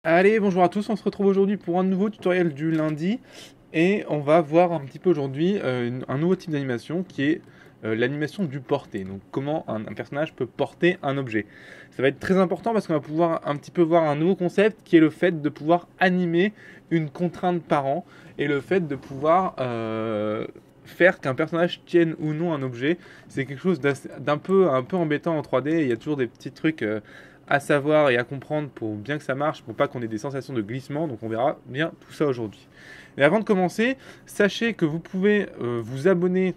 Allez, bonjour à tous, on se retrouve aujourd'hui pour un nouveau tutoriel du lundi et on va voir un petit peu aujourd'hui un nouveau type d'animation qui est l'animation du porter. Donc comment un personnage peut porter un objet. Ça va être très important parce qu'on va pouvoir un petit peu voir un nouveau concept qui est le fait de pouvoir animer une contrainte parent et le fait de pouvoir faire qu'un personnage tienne ou non un objet. C'est quelque chose d'un peu, un peu embêtant en 3D, il y a toujours des petits trucs à savoir et à comprendre pour bien que ça marche, pour pas qu'on ait des sensations de glissement. Donc on verra bien tout ça aujourd'hui. Et avant de commencer, sachez que vous pouvez vous abonner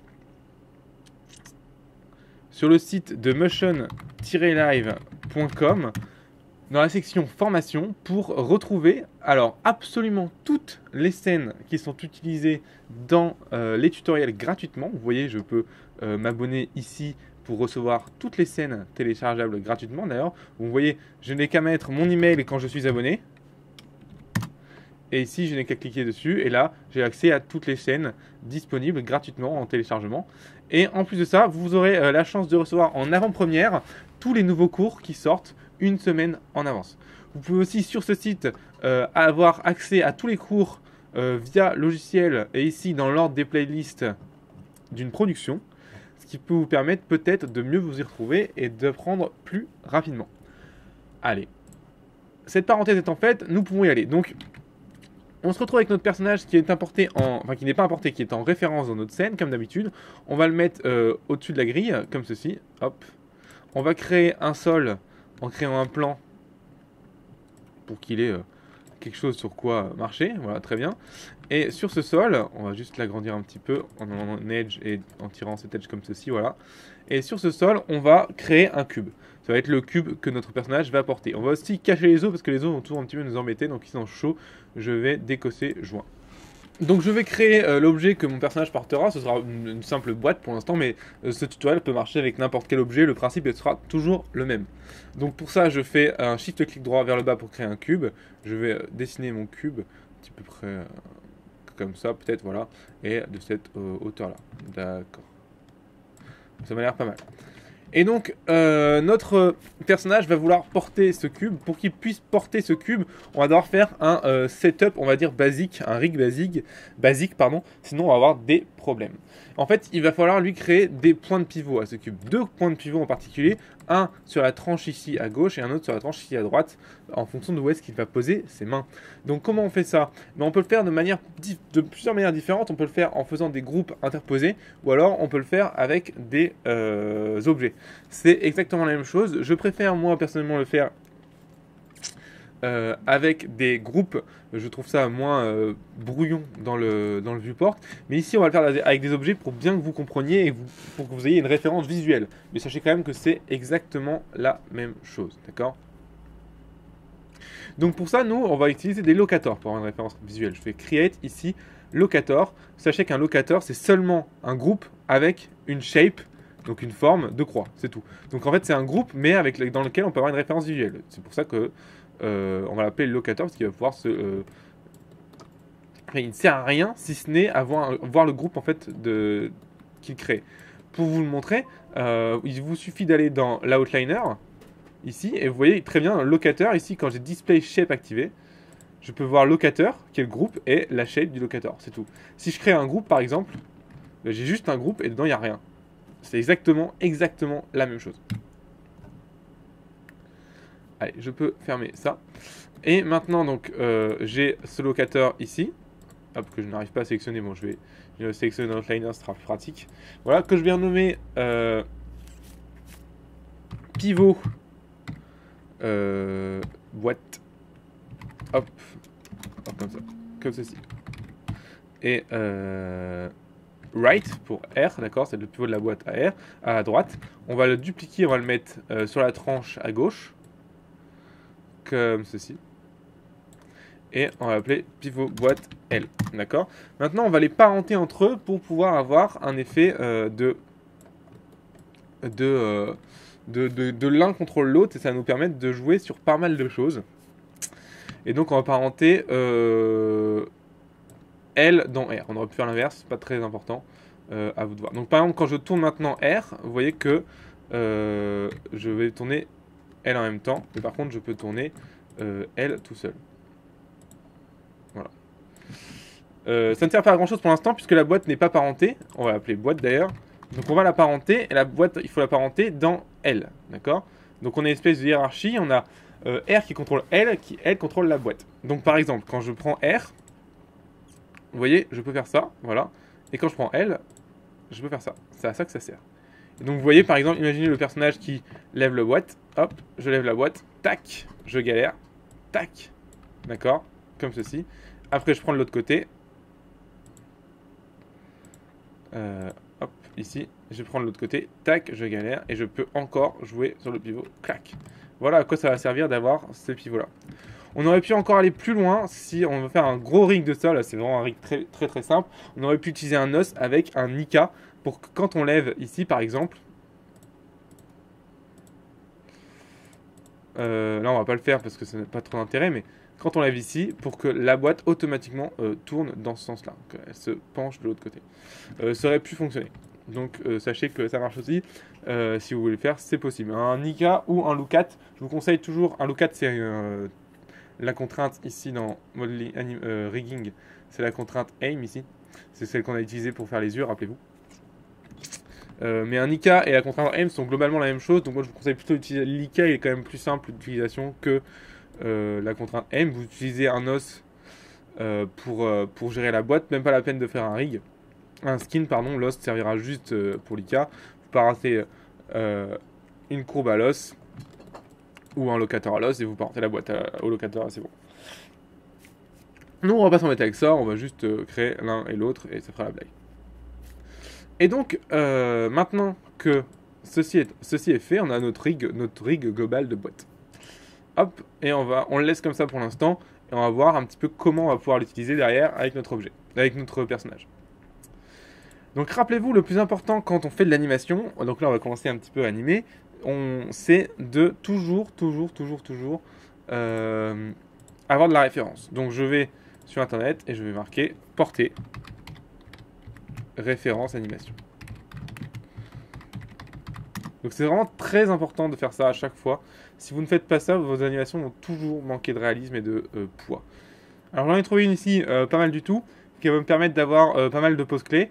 sur le site de motion-live.com dans la section formation pour retrouver alors absolument toutes les scènes qui sont utilisées dans les tutoriels gratuitement. Vous voyez, je peux m'abonner ici pour recevoir toutes les scènes téléchargeables gratuitement. D'ailleurs, vous voyez, je n'ai qu'à mettre mon email quand je suis abonné. Et ici, je n'ai qu'à cliquer dessus. Et là, j'ai accès à toutes les scènes disponibles gratuitement en téléchargement. Et en plus de ça, vous aurez la chance de recevoir en avant-première tous les nouveaux cours qui sortent une semaine en avance. Vous pouvez aussi sur ce site avoir accès à tous les cours via logiciel et ici dans l'ordre des playlists d'une production, ce qui peut vous permettre peut-être de mieux vous y retrouver et d'apprendre plus rapidement. Allez, cette parenthèse étant faite, nous pouvons y aller. Donc, on se retrouve avec notre personnage qui est importé enfin qui n'est pas importé, qui est en référence dans notre scène, comme d'habitude. On va le mettre au-dessus de la grille, comme ceci. Hop. On va créer un sol en créant un plan pour qu'il ait quelque chose sur quoi marcher. Voilà, très bien. Et sur ce sol, on va juste l'agrandir un petit peu en edge et en tirant cet edge comme ceci, voilà. Et sur ce sol, on va créer un cube. Ça va être le cube que notre personnage va porter. On va aussi cacher les os parce que les os vont toujours un petit peu nous embêter. Donc, ils sont chauds. Je vais décausser joint. Donc je vais créer l'objet que mon personnage portera, ce sera une simple boîte pour l'instant, mais ce tutoriel peut marcher avec n'importe quel objet, le principe sera toujours le même. Donc pour ça je fais un shift-clic droit vers le bas pour créer un cube, je vais dessiner mon cube, un petit peu près comme ça peut-être, voilà, et de cette hauteur là, d'accord, ça m'a l'air pas mal. Et donc, notre personnage va vouloir porter ce cube. Pour qu'il puisse porter ce cube, on va devoir faire un setup, on va dire basique, un rig basique, pardon. Sinon, on va avoir des problèmes. En fait, il va falloir lui créer des points de pivot à ce cube. Deux points de pivot en particulier. Un sur la tranche ici à gauche et un autre sur la tranche ici à droite, en fonction de où est-ce qu'il va poser ses mains. Donc, comment on fait ça? On peut le faire de plusieurs manières différentes. On peut le faire en faisant des groupes interposés, ou alors on peut le faire avec des objets. C'est exactement la même chose. Je préfère moi personnellement le faire avec des groupes. Je trouve ça moins brouillon dans le viewport. Mais ici on va le faire avec des objets pour bien que vous compreniez et pour que vous ayez une référence visuelle. Mais sachez quand même que c'est exactement la même chose. D'accord? Donc pour ça, nous, on va utiliser des locators pour avoir une référence visuelle. Je fais create ici, locator. Sachez qu'un locator, c'est seulement un groupe avec une shape, donc une forme de croix, c'est tout. Donc en fait, c'est un groupe, mais dans lequel on peut avoir une référence visuelle. C'est pour ça que on va l'appeler locator, parce qu'il va pouvoir se... Enfin, il ne sert à rien si ce n'est à voir le groupe en fait qu'il crée. Pour vous le montrer, il vous suffit d'aller dans l'outliner, ici, et vous voyez très bien un locateur, ici, quand j'ai display shape activé, je peux voir locateur, qui est le groupe, et la shape du locateur, c'est tout. Si je crée un groupe, par exemple, j'ai juste un groupe, et dedans, il n'y a rien. C'est exactement la même chose. Allez, je peux fermer ça. Et maintenant, donc, j'ai ce locateur ici, hop, que je n'arrive pas à sélectionner, bon, je vais le sélectionner dans l'outliner, ce sera plus pratique. Voilà, que je vais renommer pivot boîte, hop, comme ça, comme ceci. Et right pour R, d'accord, c'est le pivot de la boîte à R, à droite. On va le dupliquer, on va le mettre sur la tranche à gauche, comme ceci. Et on va l'appeler pivot boîte L, d'accord. Maintenant, on va les parenter entre eux pour pouvoir avoir un effet de l'un contre l'autre, et ça va nous permettre de jouer sur pas mal de choses. Et donc on va parenter L dans R. On aurait pu faire l'inverse, pas très important, à vous de voir. Donc par exemple, quand je tourne maintenant R, vous voyez que je vais tourner L en même temps, mais par contre je peux tourner L tout seul. Ça ne sert pas à grand chose pour l'instant puisque la boîte n'est pas parentée. On va l'appeler boîte d'ailleurs. Donc on va la parenter et la boîte, il faut la parenter dans L. D'accord? Donc on a une espèce de hiérarchie. On a R qui contrôle L, qui elle contrôle la boîte. Donc par exemple, quand je prends R, vous voyez, je peux faire ça. Voilà. Et quand je prends L, je peux faire ça. C'est à ça que ça sert. Et donc vous voyez par exemple, imaginez le personnage qui lève la boîte. Hop, je lève la boîte. Tac, je galère. Tac. D'accord? Comme ceci. Après je prends de l'autre côté. Hop, ici, je vais prendre l'autre côté, tac, je galère, et je peux encore jouer sur le pivot, clac. Voilà à quoi ça va servir d'avoir ce pivot-là. On aurait pu encore aller plus loin si on veut faire un gros rig de sol, c'est vraiment un rig très très très simple. On aurait pu utiliser un os avec un Nika pour que quand on lève ici par exemple, là on va pas le faire parce que ça n'a pas trop d'intérêt, mais quand on lève ici, pour que la boîte automatiquement tourne dans ce sens-là, qu'elle se penche de l'autre côté. Ça aurait pu fonctionner. Donc sachez que ça marche aussi. Si vous voulez le faire, c'est possible. Un Nika ou un Lookat, je vous conseille toujours. Un Lookat, c'est la contrainte ici dans Rigging, c'est la contrainte Aim ici. C'est celle qu'on a utilisée pour faire les yeux, rappelez-vous. Mais un Nika et la contrainte Aim sont globalement la même chose. Donc moi je vous conseille plutôt d'utiliser l'Ika, il est quand même plus simple d'utilisation que la contrainte Aim. Vous utilisez un os pour gérer la boîte, même pas la peine de faire un rig. Un skin, pardon, l'os servira juste pour l'IK. Vous partez une courbe à l'os ou un locateur à l'os et vous partez la boîte au locateur, c'est bon. Nous, on va pas s'embêter avec ça, on va juste créer l'un et l'autre et ça fera la blague. Et donc, maintenant que ceci est fait, on a notre rig global de boîte. Hop, et on le laisse comme ça pour l'instant et on va voir un petit peu comment on va pouvoir l'utiliser derrière avec notre objet, avec notre personnage. Donc rappelez-vous, le plus important quand on fait de l'animation, donc là on va commencer un petit peu à animer, c'est de toujours avoir de la référence. Donc je vais sur internet et je vais marquer portée, référence animation. Donc c'est vraiment très important de faire ça à chaque fois. Si vous ne faites pas ça, vos animations vont toujours manquer de réalisme et de poids. Alors j'en ai trouvé une ici, pas mal du tout, qui va me permettre d'avoir pas mal de poses clés.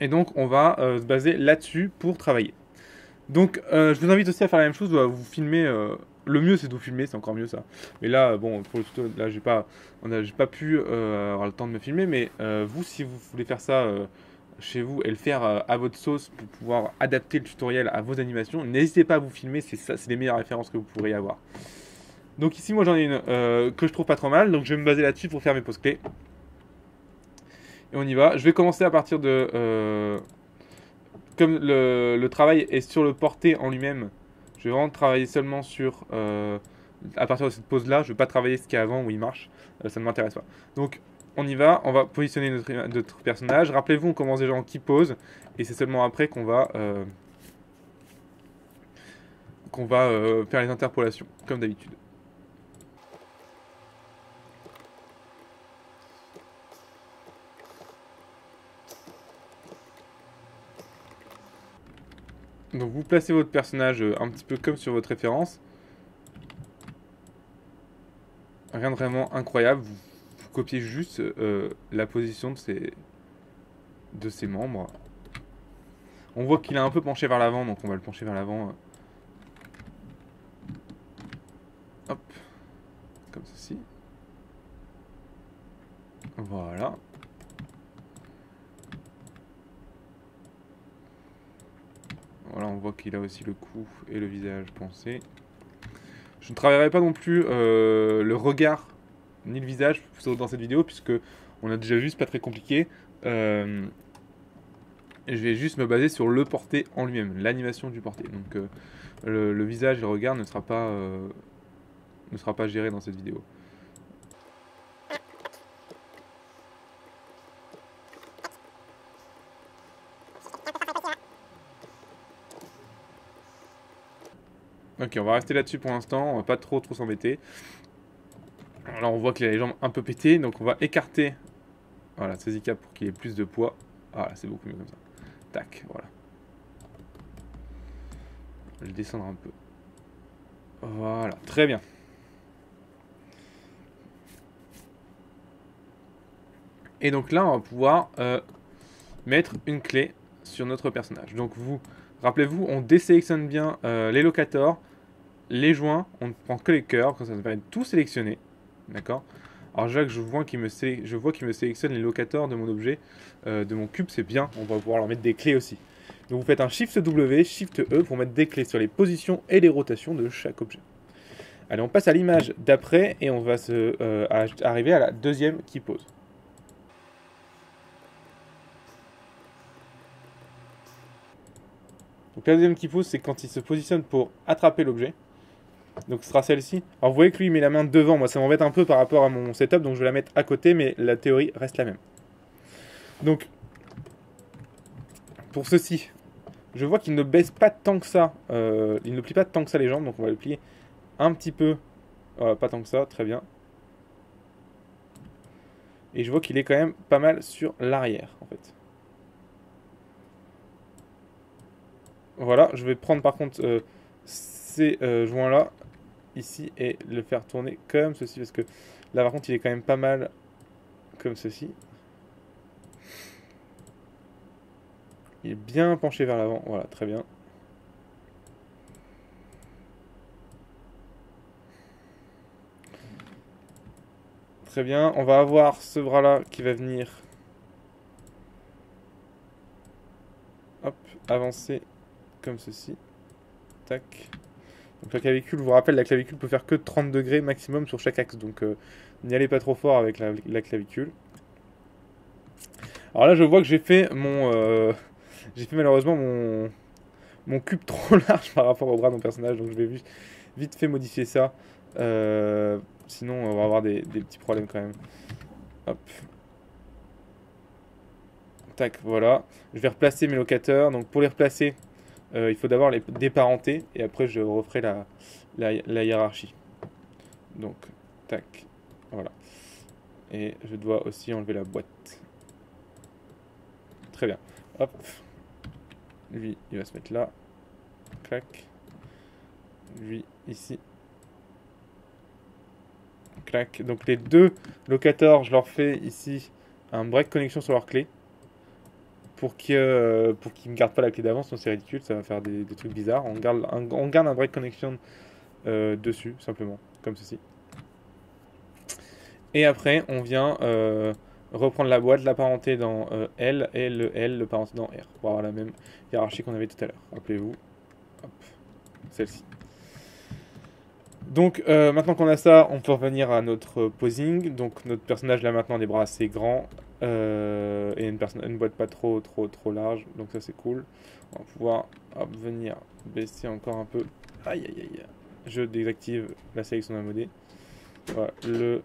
Et donc, on va se baser là-dessus pour travailler. Donc, je vous invite aussi à faire la même chose, vous filmer. Le mieux, c'est de vous filmer, c'est encore mieux ça. Mais là, bon, pour le tuto, là, j'ai pas pu avoir le temps de me filmer. Mais vous, si vous voulez faire ça chez vous et le faire à votre sauce pour pouvoir adapter le tutoriel à vos animations, n'hésitez pas à vous filmer, c'est les meilleures références que vous pourriez avoir. Donc ici, moi, j'en ai une que je trouve pas trop mal. Donc, je vais me baser là-dessus pour faire mes poses clés. Et on y va. Je vais commencer à partir de... comme le travail est sur le porté en lui-même, je vais vraiment travailler seulement sur... à partir de cette pose-là, je ne vais pas travailler ce qu'il y a avant où il marche. Ça ne m'intéresse pas. Donc, on y va. On va positionner notre personnage. Rappelez-vous, on commence déjà en key pose. Et c'est seulement après qu'on va... faire les interpolations, comme d'habitude. Donc vous placez votre personnage un petit peu comme sur votre référence. Rien de vraiment incroyable. Vous copiez juste la position de ses membres. On voit qu'il est un peu penché vers l'avant, donc on va le pencher vers l'avant. Hop. Comme ceci. Voilà. Voilà, on voit qu'il a aussi le cou et le visage pensé. Je ne travaillerai pas non plus le regard ni le visage dans cette vidéo, puisque on a déjà vu, c'est pas très compliqué. Je vais juste me baser sur le porté en lui-même, l'animation du porté. Donc le visage et le regard ne sera pas géré dans cette vidéo. Ok, on va rester là-dessus pour l'instant, on va pas trop s'embêter. Alors on voit qu'il a les jambes un peu pétées, donc on va écarter voilà, ces IK pour qu'il ait plus de poids. Voilà, c'est beaucoup mieux comme ça. Tac, voilà. Je vais le descendre un peu. Voilà, très bien. Et donc là, on va pouvoir mettre une clé sur notre personnage. Donc rappelez-vous, on désélectionne bien les locators, les joints, on ne prend que les cœurs, comme ça nous permet de tout sélectionner. D'accord. Alors déjà que je vois qu'il me sélectionne les locators de mon objet, de mon cube, c'est bien, on va pouvoir leur mettre des clés aussi. Donc vous faites un Shift W, Shift E pour mettre des clés sur les positions et les rotations de chaque objet. Allez, on passe à l'image d'après et on va arriver à la deuxième qui pose. Donc la deuxième qui pose, c'est quand il se positionne pour attraper l'objet. Donc ce sera celle-ci. Alors vous voyez que lui il met la main devant, moi ça m'embête un peu par rapport à mon setup, donc je vais la mettre à côté, mais la théorie reste la même. Donc, pour ceci, je vois qu'il ne baisse pas tant que ça, il ne plie pas tant que ça les jambes, donc on va le plier un petit peu, voilà, pas tant que ça, très bien. Et je vois qu'il est quand même pas mal sur l'arrière, en fait. Voilà, je vais prendre par contre ces joints-là, ici, et le faire tourner comme ceci, parce que là par contre il est quand même pas mal comme ceci. Il est bien penché vers l'avant, voilà, très bien. Très bien, on va avoir ce bras-là qui va venir, hop, avancer comme ceci. Tac. Donc la clavicule, je vous rappelle, la clavicule peut faire que 30 degrés maximum sur chaque axe, donc n'y allez pas trop fort avec la clavicule. Alors là, je vois que j'ai fait malheureusement mon cube trop large par rapport au bras de mon personnage, donc je vais vite fait modifier ça. Sinon, on va avoir des petits problèmes quand même. Hop. Tac, voilà. Je vais replacer mes locateurs. Donc pour les replacer, il faut d'abord les déparenter et après je referai la hiérarchie. Donc, tac, voilà. Et je dois aussi enlever la boîte. Très bien. Hop. Lui, il va se mettre là. Clac. Lui, ici. Clac. Donc les deux locateurs, je leur fais ici un break connexion sur leur clé. Pour qu'ils ne gardent pas la clé d'avance, sinon c'est ridicule, ça va faire des trucs bizarres. On garde un break connection dessus, simplement, comme ceci. Et après, on vient reprendre la boîte, la parenter dans L, et le L, le parenter dans R, pour avoir la même hiérarchie qu'on avait tout à l'heure. Rappelez-vous, celle-ci. Donc maintenant qu'on a ça, on peut revenir à notre posing. Donc notre personnage là maintenant a des bras assez grands et une boîte pas trop large. Donc ça c'est cool. On va pouvoir venir baisser encore un peu. Aïe aïe aïe. Je désactive la sélection d'un modé. Voilà, le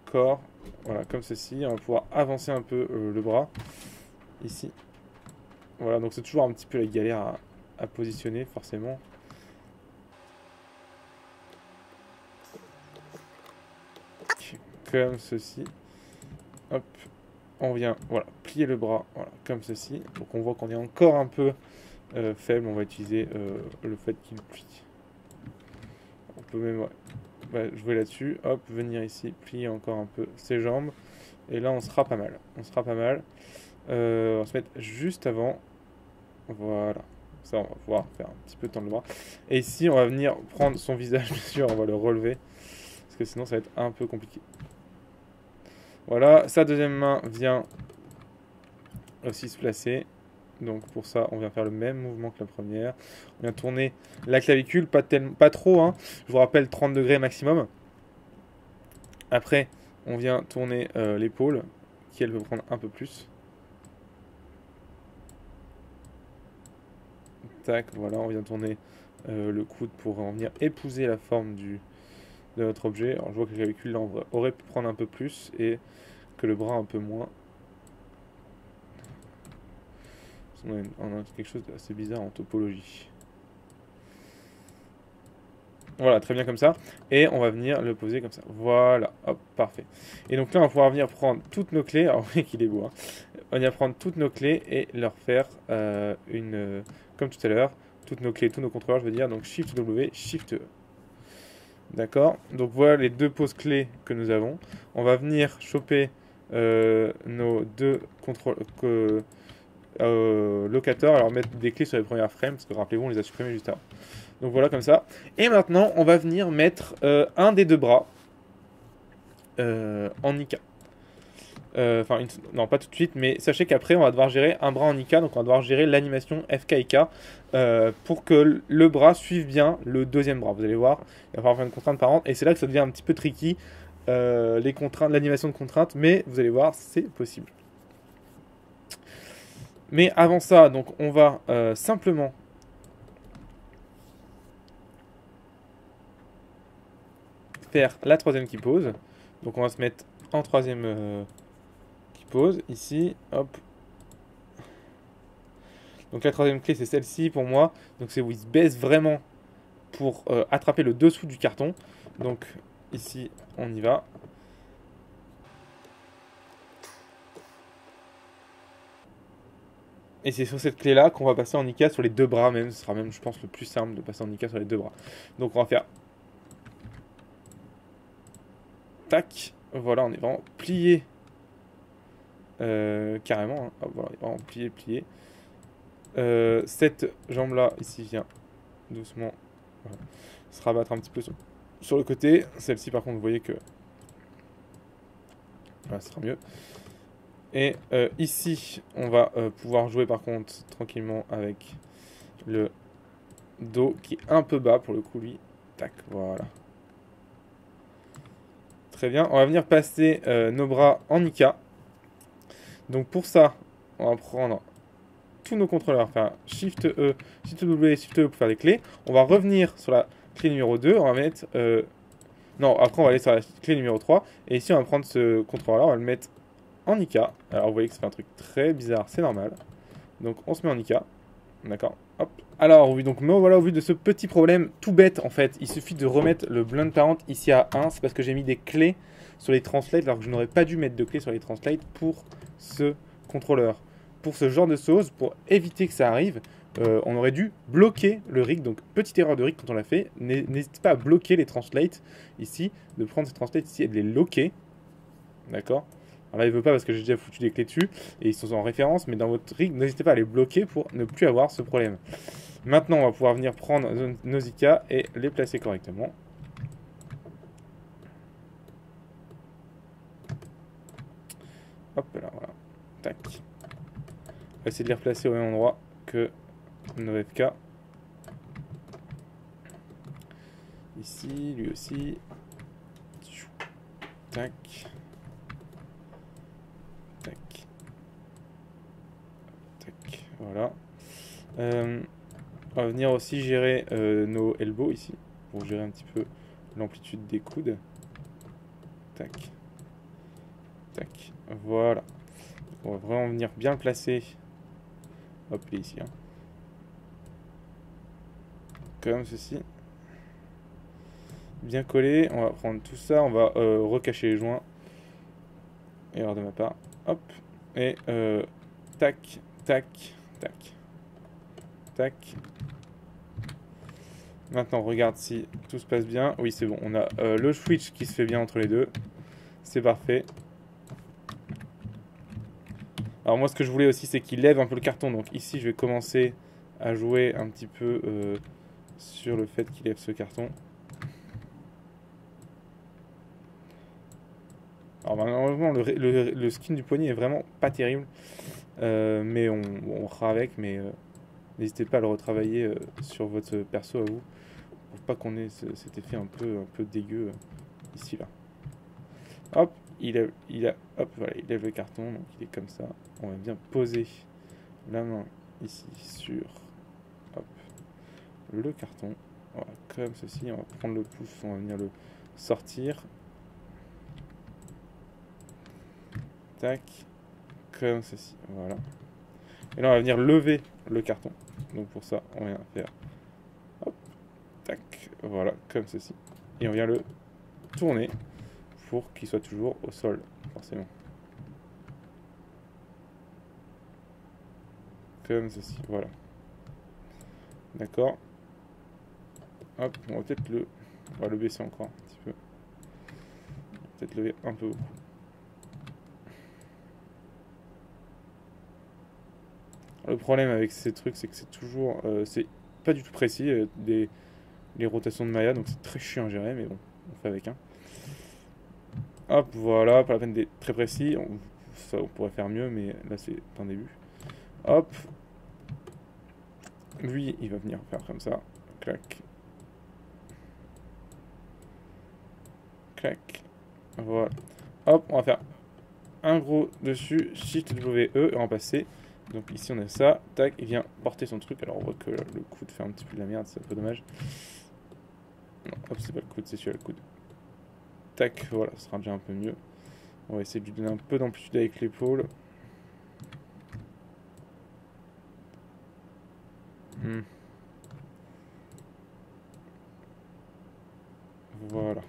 corps, voilà comme ceci. On va pouvoir avancer un peu le bras ici. Voilà, donc c'est toujours un petit peu la galère à positionner forcément. Comme ceci. Hop, on vient, voilà, plier le bras, voilà, comme ceci. Donc on voit qu'on est encore un peu faible. On va utiliser le fait qu'il plie. On peut même jouer là-dessus. Hop, venir ici, plier encore un peu ses jambes. Et là, on sera pas mal. On sera pas mal. On va se mettre juste avant. Voilà. Ça, on va pouvoir faire un petit peu tendre le bras. Et ici, on va venir prendre son visage, bien sûr. On va le relever. Parce que sinon, ça va être un peu compliqué. Voilà, sa deuxième main vient aussi se placer. Donc pour ça, on vient faire le même mouvement que la première. On vient tourner la clavicule, pas trop, hein. Je vous rappelle 30 degrés maximum. Après, on vient tourner l'épaule, qui elle peut prendre un peu plus. Tac, voilà, on vient tourner le coude pour en venir épouser la forme de notre objet. Alors je vois que la clavicule là, aurait pu prendre un peu plus et que le bras un peu moins. On a quelque chose d'assez bizarre en topologie. Voilà, très bien comme ça. Et on va venir le poser comme ça. Voilà, hop, parfait. Et donc là, on va pouvoir venir prendre toutes nos clés. Alors, vous voyez qu'il est beau, hein. On va venir prendre toutes nos clés et leur faire comme tout à l'heure, toutes nos clés, tous nos contrôleurs, je veux dire. Donc Shift W, Shift E. D'accord. Donc voilà les deux poses clés que nous avons. On va venir choper nos deux locateurs, alors mettre des clés sur les premières frames, parce que rappelez-vous, on les a supprimés juste avant. Donc voilà, comme ça. Et maintenant, on va venir mettre un des deux bras en Nika. Enfin, non, pas tout de suite, mais sachez qu'après, on va devoir gérer un bras en Nika, donc on va devoir gérer l'animation FKIK pour que le bras suive bien le deuxième bras. Vous allez voir, il va falloir faire une contrainte par an, et c'est là que ça devient un petit peu tricky, les contraintes, l'animation de contraintes, mais vous allez voir, c'est possible. Mais avant ça, donc on va simplement faire la troisième qui pose. Donc on va se mettre en troisième qui pose, ici, hop. Donc la troisième clé c'est celle-ci pour moi. Donc c'est où il se baisse vraiment pour attraper le dessous du carton. Donc ici on y va. Et c'est sur cette clé là qu'on va passer en Nika sur les deux bras même. Ce sera même je pense le plus simple de passer en Nika sur les deux bras. Donc on va faire... Tac. Voilà, on est vraiment plié. Carrément. Hein. Hop, voilà, vraiment plié, plié. Cette jambe là ici vient doucement voilà, se rabattre un petit peu sur le côté. Celle-ci par contre vous voyez que voilà, ce sera mieux. Et ici on va pouvoir jouer par contre tranquillement avec le dos qui est un peu bas pour le coup lui. Tac, voilà. Très bien, on va venir passer nos bras en Nika. Donc pour ça on va prendre tous nos contrôleurs, enfin Shift E, Shift W, Shift E pour faire des clés. On va revenir sur la clé numéro 2, on va mettre... non, après on va aller sur la clé numéro 3. Et ici on va prendre ce contrôleur, on va le mettre en Nika. Alors vous voyez que ça fait un truc très bizarre, c'est normal. Donc on se met en Nika, d'accord. Hop. Alors oui, donc me voilà au vu de ce petit problème tout bête en fait. Il suffit de remettre le blind parent ici à 1. C'est parce que j'ai mis des clés sur les translates alors que je n'aurais pas dû mettre de clés sur les translates pour ce contrôleur. Pour ce genre de choses, pour éviter que ça arrive, on aurait dû bloquer le rig. Donc petite erreur de rig quand on l'a fait. N'hésitez pas à bloquer les translates ici, de prendre ces translates ici et de les locker. D'accord. Alors là, il ne veut pas parce que j'ai déjà foutu des clés dessus et ils sont en référence, mais dans votre rig, n'hésitez pas à les bloquer pour ne plus avoir ce problème. Maintenant, on va pouvoir venir prendre nos IK et les placer correctement. Hop là, voilà. Tac. On va essayer de les replacer au même endroit que nos FK. Ici, lui aussi. Tac. Tac. Tac. Voilà. On va venir aussi gérer nos elbows ici, pour gérer un petit peu l'amplitude des coudes. Tac. Tac. Voilà. On va vraiment venir bien le placer. Hop, et ici. Hein. Comme ceci. Bien collé. On va prendre tout ça. On va recacher les joints. Erreur de ma part. Hop. Et tac, tac, tac. Tac. Maintenant, on regarde si tout se passe bien. Oui, c'est bon. On a le switch qui se fait bien entre les deux. C'est parfait. Alors moi, ce que je voulais aussi, c'est qu'il lève un peu le carton. Donc ici, je vais commencer à jouer un petit peu sur le fait qu'il lève ce carton. Alors malheureusement, le skin du poignet est vraiment pas terrible. Mais on fera avec. Mais n'hésitez pas à le retravailler sur votre perso à vous. Pour pas qu'on ait cet effet un peu dégueu ici, là. Hop, hop, voilà, il lève le carton, donc il est comme ça. On va bien poser la main ici sur hop, le carton. Voilà, comme ceci. On va prendre le pouce, on va venir le sortir. Tac, comme ceci. Voilà. Et là, on va venir lever le carton. Donc pour ça, on vient faire hop, tac, voilà, comme ceci. Et on vient le tourner pour qu'il soit toujours au sol, forcément. Comme ceci, voilà. D'accord. Hop, on va peut-être on va le baisser encore un petit peu. Peut-être lever un peu beaucoup. Le problème avec ces trucs, c'est que c'est toujours... c'est pas du tout précis, les rotations de Maya, donc c'est très chiant à gérer, mais bon, on fait avec. Hein. Hop, voilà, pas la peine d'être très précis. Ça, on pourrait faire mieux, mais là, c'est un début. Hop. Lui, il va venir faire comme ça. Clac. Clac. Voilà. Hop, on va faire un gros dessus, Shift W E et en passer. Donc ici on a ça, tac, il vient porter son truc. Alors on voit que le coude fait un petit peu de la merde, c'est un peu dommage. Non, hop, c'est pas le coude, c'est celui-là le coude. Tac, voilà, ça sera déjà un peu mieux. On va essayer de lui donner un peu d'amplitude avec l'épaule. Voilà.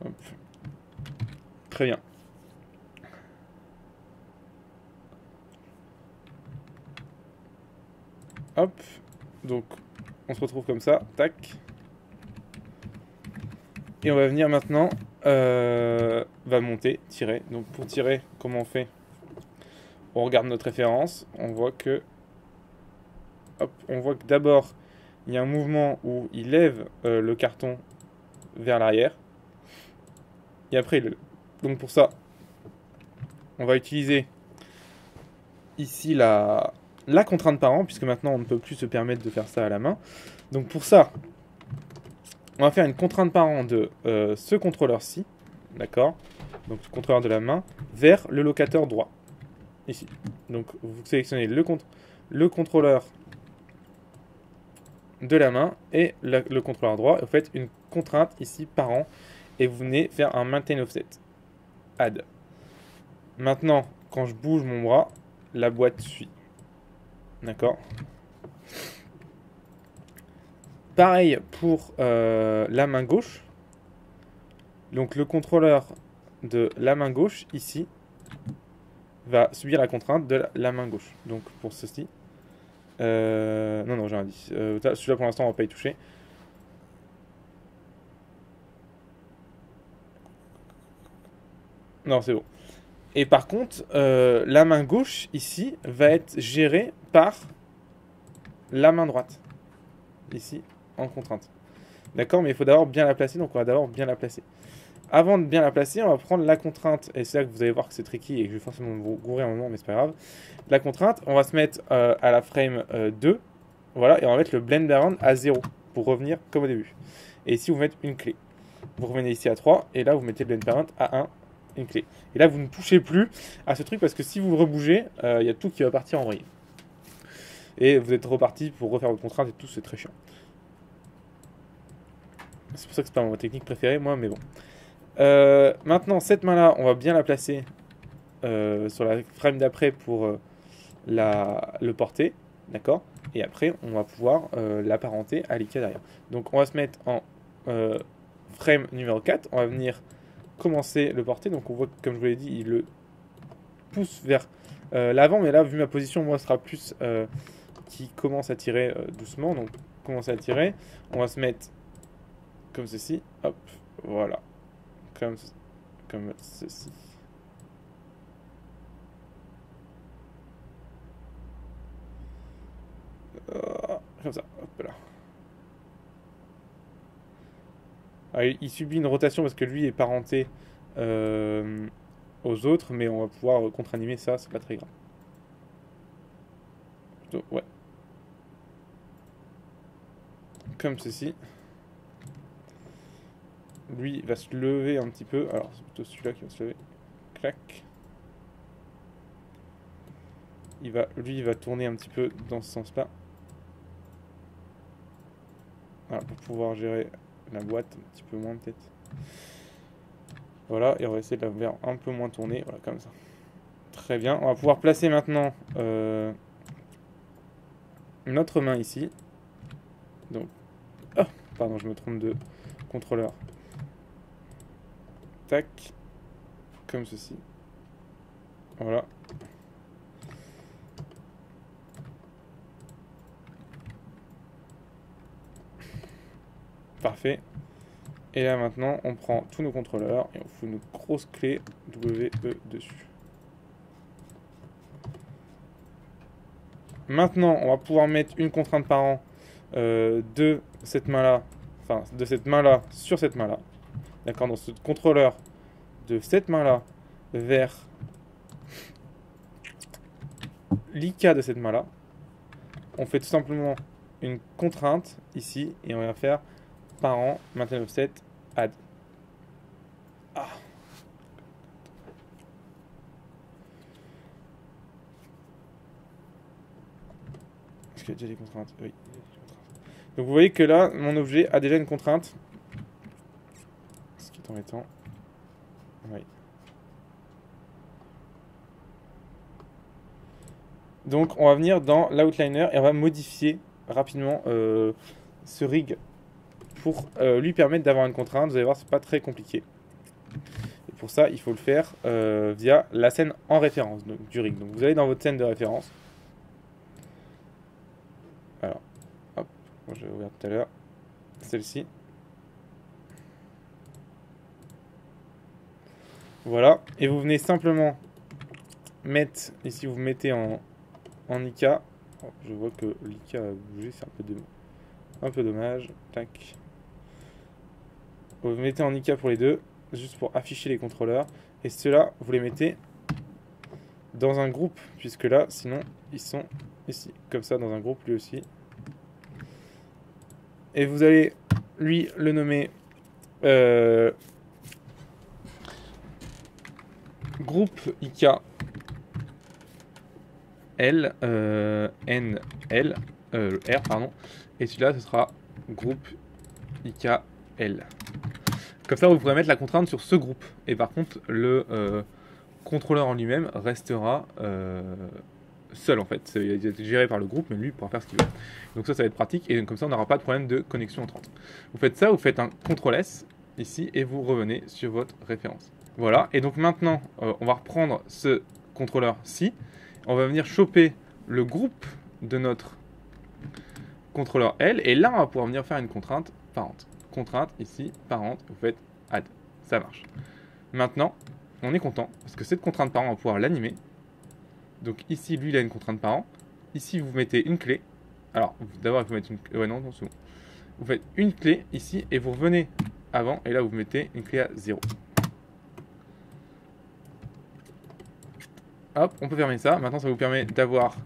Hop. Très bien. Hop. Donc, on se retrouve comme ça. Tac. Et on va venir maintenant... va monter, tirer. Donc pour tirer, comment on fait? On regarde notre référence. On voit que... Hop, on voit que d'abord, il y a un mouvement où il lève le carton vers l'arrière. Et après, donc pour ça, on va utiliser ici la contrainte parent, puisque maintenant on ne peut plus se permettre de faire ça à la main. Donc pour ça, on va faire une contrainte parent de ce contrôleur-ci, d'accord? Donc ce contrôleur de la main, vers le locateur droit, ici. Donc vous sélectionnez le contrôleur de la main et le contrôleur droit, et vous faites une contrainte ici parent, et vous venez faire un maintain offset, add. Maintenant, quand je bouge mon bras, la boîte suit. D'accord? Pareil pour la main gauche. Donc le contrôleur de la main gauche, ici, va subir la contrainte de la main gauche. Donc pour ceci... non, j'ai rien dit. Celui-là, pour l'instant, on va pas y toucher. Non, c'est bon. Et par contre, la main gauche, ici, va être gérée par la main droite. Ici, en contrainte. D'accord? Mais il faut d'abord bien la placer, donc on va d'abord bien la placer. Avant de bien la placer, on va prendre la contrainte, et c'est là que vous allez voir que c'est tricky et que je vais forcément vous gourer un moment, mais c'est pas grave. La contrainte, on va se mettre à la frame 2, voilà, et on va mettre le blend around à 0 pour revenir comme au début. Et ici, vous mettez une clé. Vous revenez ici à 3, et là, vous mettez le blend parent à 1, une clé. Et là, vous ne touchez plus à ce truc parce que si vous le rebougez, il y a tout qui va partir en vrille. Et vous êtes reparti pour refaire votre contrainte et tout, c'est très chiant. C'est pour ça que c'est pas ma technique préférée, moi, mais bon. Maintenant, cette main-là, on va bien la placer sur la frame d'après pour le porter, d'accord? Et après, on va pouvoir l'apparenter à l'IKEA derrière. Donc, on va se mettre en frame numéro 4. On va venir commencer le porter. Donc, on voit que, comme je vous l'ai dit, il le pousse vers l'avant. Mais là, vu ma position, moi, ce sera plus qui commence à tirer doucement. Donc, commencer à tirer. On va se mettre comme ceci. Hop, voilà. Comme ceci. Comme ça, hop là. Alors, il subit une rotation parce que lui est parenté aux autres, mais on va pouvoir contre-animer ça, c'est pas très grave. Plutôt, ouais. Comme ceci. Lui va se lever un petit peu. Alors, c'est plutôt celui-là qui va se lever. Clac. Lui, il va tourner un petit peu dans ce sens-là. Voilà, pour pouvoir gérer la boîte un petit peu moins peut-être. Voilà, et on va essayer de la faire un peu moins tourner. Voilà, comme ça. Très bien. On va pouvoir placer maintenant notre main ici. Donc, oh, pardon, je me trompe de contrôleur. Tac, comme ceci. Voilà. Parfait. Et là maintenant, on prend tous nos contrôleurs et on fout une grosse clé WE dessus. Maintenant, on va pouvoir mettre une contrainte parent de cette main-là, enfin de cette main-là sur cette main-là. D'accord, dans ce contrôleur de cette main-là vers l'IK de cette main-là. On fait tout simplement une contrainte ici et on va faire parent, maintain offset, add. Ah. Est-ce qu'il y a déjà des contraintes? Oui. Donc vous voyez que là, mon objet a déjà une contrainte. Ce qui est embêtant. Oui. Donc on va venir dans l'outliner et on va modifier rapidement ce rig pour lui permettre d'avoir une contrainte. Vous allez voir, c'est pas très compliqué. Et pour ça, il faut le faire via la scène en référence donc, du rig. Donc vous allez dans votre scène de référence. Alors, hop, moi j'ai ouvert tout à l'heure. Celle-ci. Voilà. Et vous venez simplement mettre, ici vous mettez en IK. Oh, je vois que l'IK a bougé, c'est un peu dommage. Tac. Vous mettez en IK pour les deux, juste pour afficher les contrôleurs. Et ceux-là, vous les mettez dans un groupe, puisque là, sinon, ils sont ici. Comme ça, dans un groupe, lui aussi. Et vous allez, lui, le nommer groupe IK L, N, L, R, pardon. Et celui-là, ce sera groupe IK L. Comme ça, vous pourrez mettre la contrainte sur ce groupe. Et par contre, le contrôleur en lui-même restera seul en fait. Il a été géré par le groupe, mais lui pourra faire ce qu'il veut. Donc ça va être pratique. Et comme ça, on n'aura pas de problème de connexion entrante. Vous faites ça, vous faites un CTRL-S ici et vous revenez sur votre référence. Voilà. Et donc maintenant, on va reprendre ce contrôleur-ci. On va venir choper le groupe de notre contrôleur L. Et là, on va pouvoir venir faire une contrainte parente. Contrainte ici, parente, vous faites add. Ça marche. Maintenant, on est content parce que cette contrainte parent, on va pouvoir l'animer. Donc ici, lui, il a une contrainte parent. Ici, vous mettez une clé. Alors, d'abord, il faut mettre une clé. Ouais, non, c'est bon. Vous faites une clé ici et vous revenez avant. Et là, vous mettez une clé à 0. Hop, on peut fermer ça. Maintenant, ça vous permet d'avoir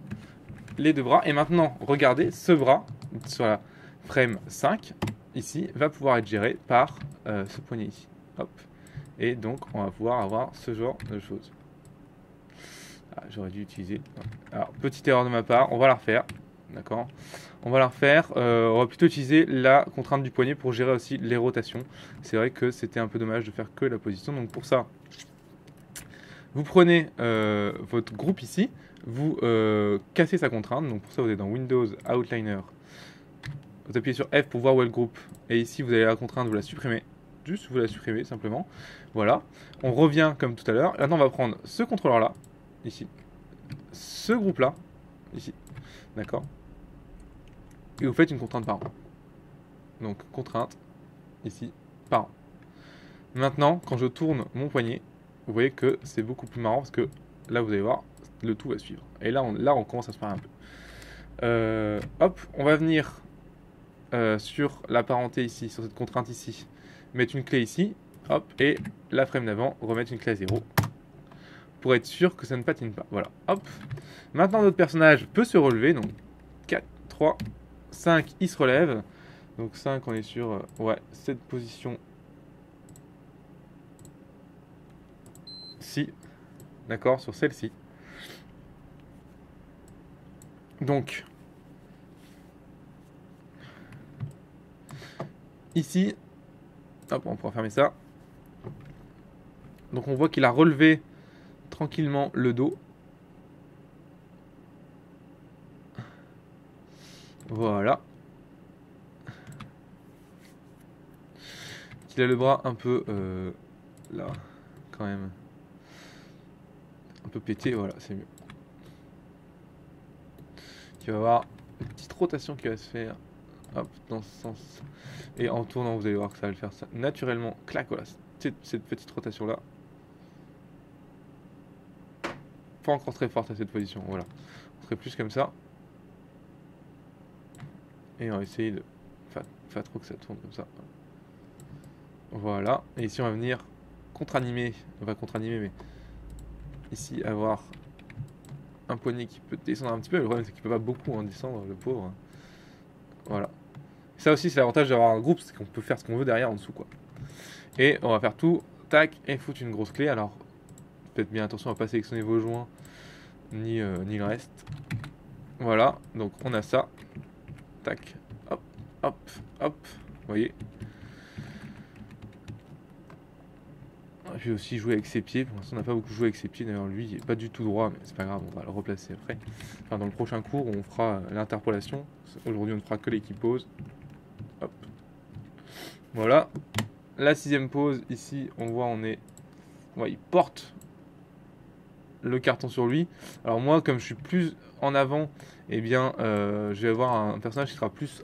les deux bras. Et maintenant, regardez, ce bras sur la frame 5, ici, va pouvoir être géré par ce poignet ici. Hop. Et donc, on va pouvoir avoir ce genre de choses. Ah, j'aurais dû utiliser. Alors, petite erreur de ma part, on va la refaire. D'accord. On va la refaire. On va plutôt utiliser la contrainte du poignet pour gérer aussi les rotations. C'est vrai que c'était un peu dommage de faire que la position. Donc, pour ça, vous prenez votre groupe ici, vous cassez sa contrainte. Donc, pour ça, vous êtes dans Windows, Outliner. Vous appuyez sur F pour voir où est le groupe. Et ici, vous avez la contrainte, vous la supprimez. Juste, vous la supprimez simplement. Voilà. On revient comme tout à l'heure. Maintenant, on va prendre ce contrôleur-là, ici. Ce groupe-là, ici. D'accord. Et vous faites une contrainte parent. Donc, contrainte, ici, parent. Maintenant, quand je tourne mon poignet, vous voyez que c'est beaucoup plus marrant parce que là, vous allez voir, le tout va suivre. Et là, on commence à se faire un peu. Hop, on va venir sur la parenté ici, sur cette contrainte ici, mettre une clé ici, hop, et la frame d'avant, remettre une clé à 0 pour être sûr que ça ne patine pas. Voilà, hop. Maintenant, notre personnage peut se relever, donc 4, 3, 5, il se relève. Donc 5, on est sur ouais, cette position-ci, d'accord, sur celle-ci. Donc, ici, hop, on pourra fermer ça. Donc on voit qu'il a relevé tranquillement le dos. Voilà. Qu'il a le bras un peu là, quand même. Un peu pété, voilà, c'est mieux. Il va y avoir une petite rotation qui va se faire hop, dans ce sens. Et en tournant, vous allez voir que ça va le faire ça naturellement. Clac, voilà, cette petite rotation là. Pas encore très forte à cette position, voilà. On serait plus comme ça. Et on va essayer de pas trop que ça tourne comme ça. Voilà. Et ici on va venir contre-animer. On va contre-animer, mais ici avoir un poignet qui peut descendre un petit peu. Le problème c'est qu'il peut pas beaucoup en descendre, le pauvre. Voilà. Ça aussi c'est l'avantage d'avoir un groupe, c'est qu'on peut faire ce qu'on veut derrière en dessous quoi. Et on va faire tout, tac, et foutre une grosse clé. Alors faites bien attention à pas sélectionner vos joints ni le reste. Voilà, donc on a ça. Tac, hop, hop, hop. Vous voyez. Je vais aussi jouer avec ses pieds. Pour l'instant, on n'a pas beaucoup joué avec ses pieds. D'ailleurs, lui, il n'est pas du tout droit, mais c'est pas grave, on va le replacer après. Enfin, dans le prochain cours, on fera l'interpolation. Aujourd'hui, on ne fera que l'équipe pose. Hop. Voilà. La 6ème pose, ici, on voit, il porte le carton sur lui. Alors moi, comme je suis plus en avant, eh bien, je vais avoir un personnage qui sera plus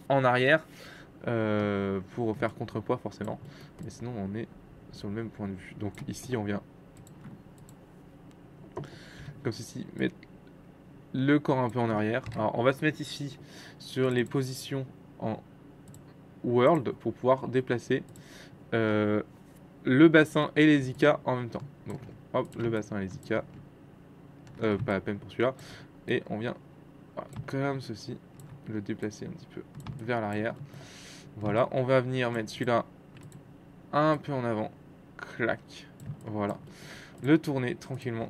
en arrière pour faire contrepoids forcément. Mais sinon, on est sur le même point de vue. Donc ici, on vient comme ceci, mettre le corps un peu en arrière. Alors, on va se mettre ici sur les positions en world pour pouvoir déplacer le bassin et les IK en même temps. Donc, hop, le bassin et les IK. Pas la peine pour celui-là. Et on vient, voilà, comme ceci, le déplacer un petit peu vers l'arrière. Voilà, on va venir mettre celui-là un peu en avant. Clac. Voilà. Le tourner tranquillement.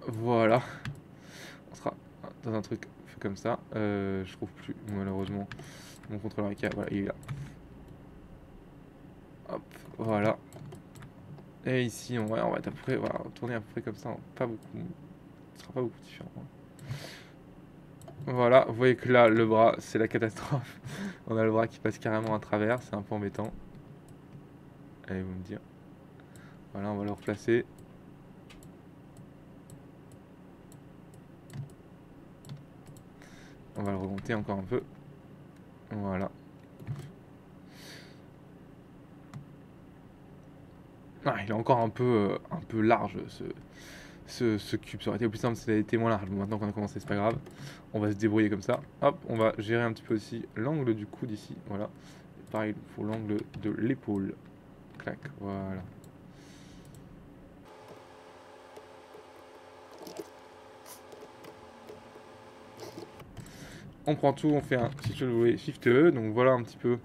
Voilà. On sera dans un truc comme ça. Je trouve plus, malheureusement, mon contrôleur IK. Voilà, il est là. Hop, voilà. Et ici, on va être à peu près, voilà, tourner à peu près comme ça. Pas beaucoup. Ce sera pas beaucoup différent. Voilà, vous voyez que là, le bras, c'est la catastrophe. On a le bras qui passe carrément à travers, c'est un peu embêtant. Allez, vous me dire. Voilà, on va le replacer. On va le remonter encore un peu. Voilà. Ah, il est encore un peu large, ce cube. Ça aurait été plus simple s'il avait été moins large. Bon, maintenant qu'on a commencé, c'est pas grave. On va se débrouiller comme ça. Hop, on va gérer un petit peu aussi l'angle du coude ici. Voilà. Et pareil pour l'angle de l'épaule. Clac, voilà. On prend tout, on fait un, si tu le voulais, Shift E. Donc voilà un petit peu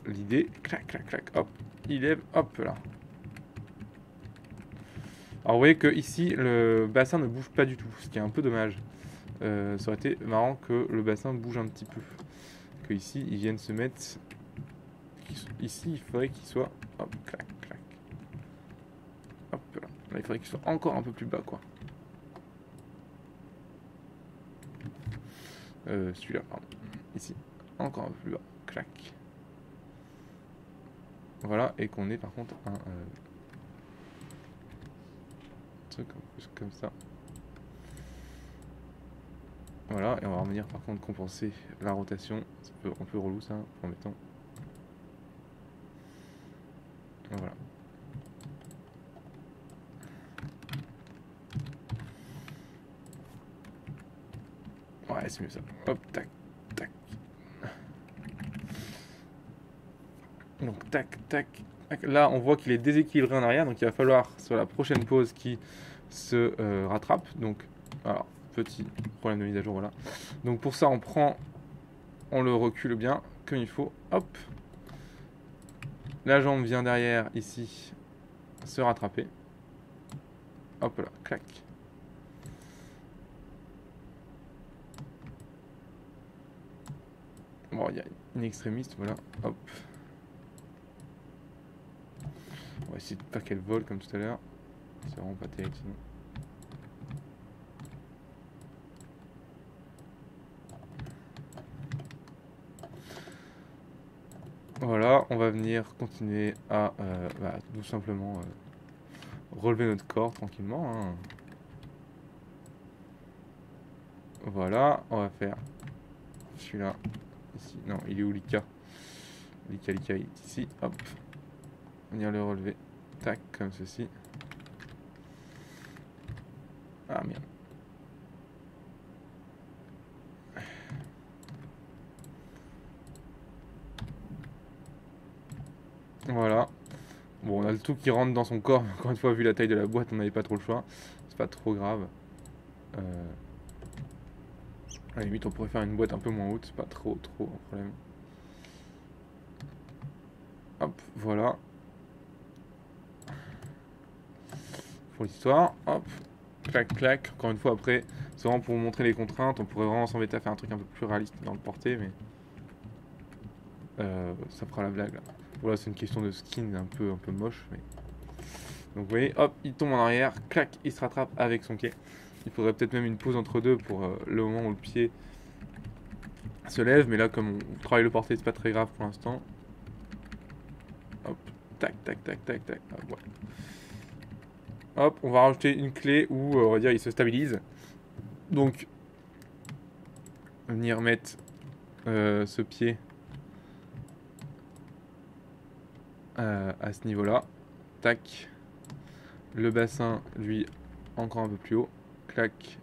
l'idée. Clac, clac, clac, hop. Il lève, hop là. Alors vous voyez que ici le bassin ne bouge pas du tout, ce qui est un peu dommage. Ça aurait été marrant que le bassin bouge un petit peu. Que ici ils viennent se mettre. Ici il faudrait qu'il soit. Hop, clac, clac. Hop là. Là il faudrait qu'il soit encore un peu plus bas quoi. Celui-là, pardon. Ici. Encore un peu plus bas. Clac. Voilà, et qu'on ait par contre un truc comme ça. Voilà, et on va revenir par contre compenser la rotation. C'est un peu relou ça, en mettant. Voilà. Ouais, c'est mieux ça. Hop, tac, tac. Donc, tac, tac, tac. Là, on voit qu'il est déséquilibré en arrière, donc il va falloir sur la prochaine pause qu'il se rattrape. Donc, alors, petit problème de mise à jour, voilà. Donc pour ça, on le recule bien, comme il faut. Hop. La jambe vient derrière, ici, se rattraper. Hop là, clac. Bon, il y a une extrémiste, voilà. Hop. On va essayer de pas qu'elle vole comme tout à l'heure. C'est vraiment pas terrible sinon. Voilà, on va venir continuer à tout simplement relever notre corps tranquillement. Hein. Voilà, on va faire celui-là. Ici, non, il est où Lika? Lika, il est ici, hop. Venir le relever, tac, comme ceci. Ah merde. Voilà. Bon, on a le tout qui rentre dans son corps. Encore une fois, vu la taille de la boîte, on n'avait pas trop le choix. C'est pas trop grave. À la limite, on pourrait faire une boîte un peu moins haute. C'est pas trop un problème. Hop, voilà. Pour l'histoire. Hop. Clac, clac. Encore une fois, après, c'est vraiment pour vous montrer les contraintes. On pourrait vraiment s'embêter à faire un truc un peu plus réaliste dans le porté, mais ça fera la blague là. Voilà, c'est une question de skin un peu moche, mais donc vous voyez, hop, il tombe en arrière, clac, il se rattrape avec son quai. Il faudrait peut-être même une pause entre deux pour le moment où le pied se lève, mais là comme on travaille le porté, c'est pas très grave pour l'instant. Hop, tac, tac, tac, tac, tac. Ah, voilà. Hop, on va rajouter une clé où on va dire il se stabilise. Donc venir mettre ce pied à ce niveau-là. Tac. Le bassin, lui, encore un peu plus haut. Clac.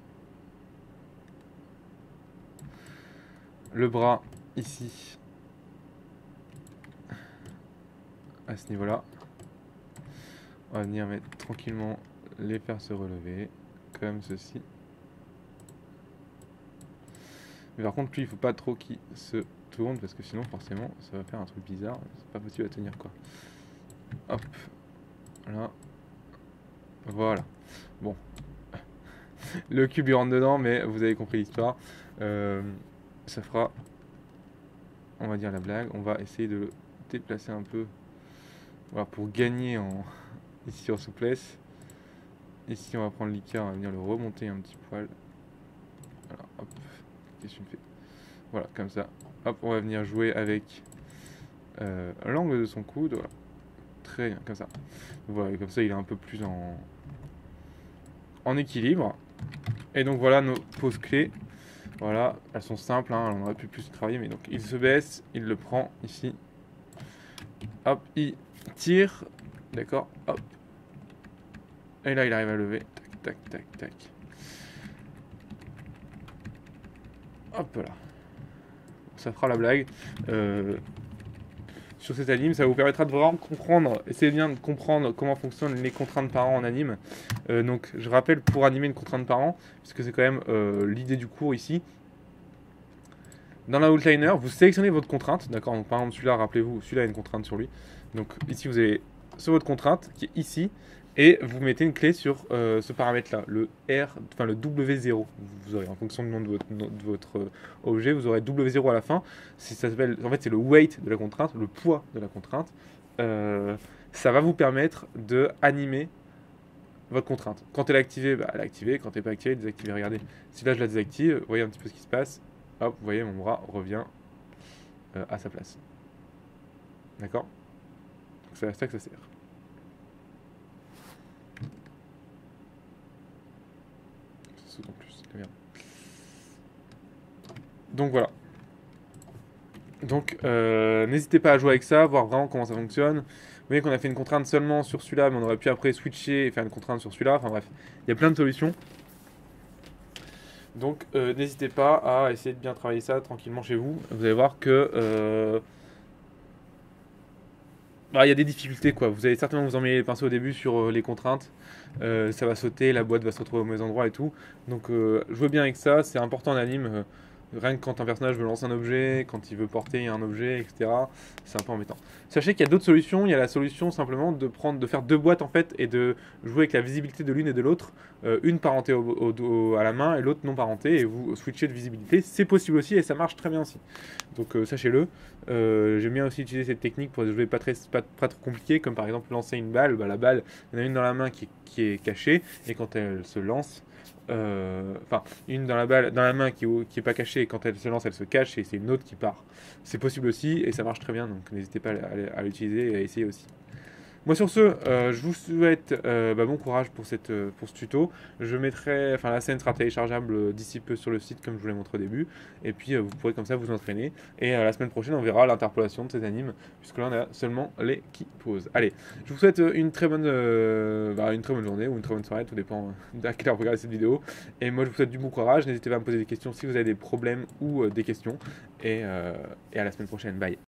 Le bras, ici. À ce niveau-là. On va venir mettre tranquillement les faire se relever. Comme ceci. Mais par contre, lui, il faut pas trop qu'il se tourne. Parce que sinon, forcément, ça va faire un truc bizarre. C'est pas possible à tenir, quoi. Hop. Là. Voilà. Bon. Le cube, il rentre dedans, mais vous avez compris l'histoire. Ça fera, on va dire, la blague. On va essayer de le déplacer un peu. Voilà, pour gagner ici en souplesse. Ici, on va prendre l'Ika, on va venir le remonter un petit poil. Voilà, hop. Qu'est-ce que tu me fais? Voilà, comme ça. Hop, on va venir jouer avec l'angle de son coude. Voilà. Très bien, comme ça. Voilà, comme ça, il est un peu plus en équilibre. Et donc voilà nos poses clés. Voilà, elles sont simples, hein, on aurait pu plus travailler, mais donc il se baisse, il le prend ici. Hop, il tire, d'accord, hop. Et là il arrive à lever, tac, tac, tac, tac. Hop là. Ça fera la blague. Sur cette anime, ça vous permettra de vraiment comprendre, essayez bien de comprendre comment fonctionnent les contraintes parents en anime. Donc je rappelle, pour animer une contrainte parent, puisque c'est quand même l'idée du cours ici, dans la outliner, vous sélectionnez votre contrainte, d'accord. Donc par exemple celui-là, rappelez-vous, celui-là a une contrainte sur lui. Donc ici vous avez sur votre contrainte qui est ici, et vous mettez une clé sur ce paramètre-là, le R, enfin le W0. Vous aurez en fonction du nom de votre objet, vous aurez W0 à la fin. Ça s'appelle, en fait, c'est le weight de la contrainte, le poids de la contrainte. Ça va vous permettre de animer votre contrainte. Quand elle est activée, bah, elle est activée. Quand elle n'est pas activée, désactivée. Regardez, si là je la désactive, vous voyez un petit peu ce qui se passe. Hop, vous voyez, mon bras revient à sa place. D'accord? Donc c'est à ça que ça sert. En plus, merde. Donc voilà. Donc n'hésitez pas à jouer avec ça, voir vraiment comment ça fonctionne. Vous voyez qu'on a fait une contrainte seulement sur celui-là, mais on aurait pu après switcher et faire une contrainte sur celui-là. Enfin bref, il y a plein de solutions. Donc n'hésitez pas à essayer de bien travailler ça tranquillement chez vous. Vous allez voir que il y a des difficultés, quoi. Vous allez certainement vous emmêler les pinceaux au début sur les contraintes. Ça va sauter, la boîte va se retrouver au mauvais endroit et tout. Donc jouez bien avec ça, c'est important en anime. Rien que quand un personnage veut lancer un objet, quand il veut porter un objet, etc. C'est un peu embêtant. Sachez qu'il y a d'autres solutions. Il y a la solution simplement de faire deux boîtes en fait et de jouer avec la visibilité de l'une et de l'autre. Une parentée à la main et l'autre non parentée, et vous switchez de visibilité. C'est possible aussi et ça marche très bien aussi. Donc sachez-le. J'aime bien aussi utiliser cette technique pour des jeux pas trop compliqués, comme par exemple lancer une balle. Bah, la balle, il y en a une dans la main qui est cachée, et quand elle se lance, enfin une dans la main qui est pas cachée, et quand elle se lance elle se cache, et c'est une autre qui part. C'est possible aussi et ça marche très bien, donc n'hésitez pas à l'utiliser et à essayer aussi. Moi sur ce, je vous souhaite bon courage pour ce tuto. Je mettrai, enfin la scène sera téléchargeable d'ici peu sur le site comme je vous l'ai montré au début. Et puis vous pourrez comme ça vous entraîner. Et la semaine prochaine on verra l'interpolation de ces animes, puisque là on a seulement les qui posent. Allez, je vous souhaite une très bonne journée ou une très bonne soirée, tout dépend à quelle heure vous regardez cette vidéo. Et moi je vous souhaite du bon courage. N'hésitez pas à me poser des questions si vous avez des problèmes ou des questions. Et à la semaine prochaine. Bye.